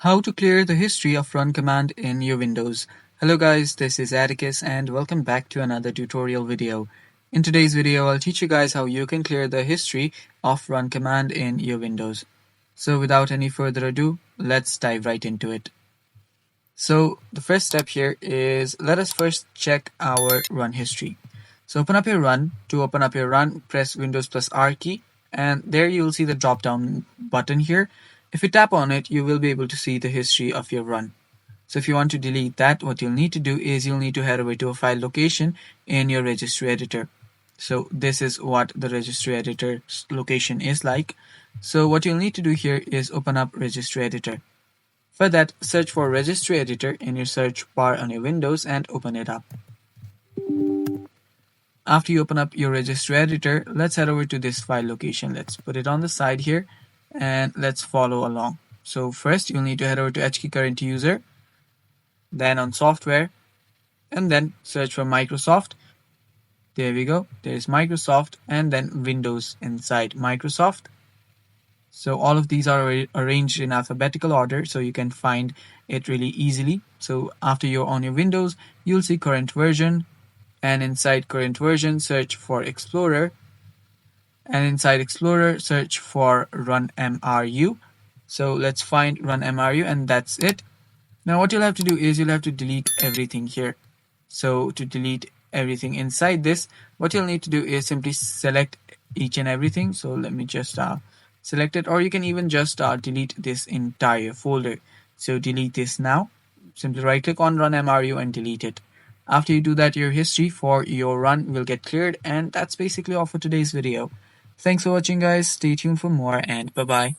How to clear the history of run command in your Windows. Hello guys, this is Atticus and welcome back to another tutorial video. In today's video, I'll teach you guys how you can clear the history of run command in your Windows. So without any further ado, let's dive right into it. So the first step here is let us first check our run history. So open up your run. To open up your run, press Windows plus R key, and there you will see the drop down button here. If you tap on it, you will be able to see the history of your run. So if you want to delete that, what you'll need to do is you'll need to head over to a file location in your registry editor. So this is what the registry editor location is like. So what you'll need to do here is open up registry editor. For that, search for Registry Editor in your search bar on your Windows and open it up. After you open up your Registry Editor, let's head over to this file location. Let's put it on the side here and let's follow along. So first you'll need to head over to HKey Current User, then on Software, and then search for Microsoft. There we go, there's Microsoft, and then Windows inside Microsoft. So all of these are arranged in alphabetical order, so you can find it really easily. So after you're on your Windows, you'll see current version, and inside current version, search for Explorer, and inside Explorer, search for Run MRU. So let's find Run MRU, and that's it. Now what you'll have to do is you'll have to delete everything here. So to delete everything inside this, what you'll need to do is simply select each and everything. So let me just select it, or you can even just delete this entire folder. So delete this now. Simply right click on Run MRU and delete it. After you do that, your history for your run will get cleared, and that's basically all for today's video. Thanks for watching guys, stay tuned for more, and bye bye.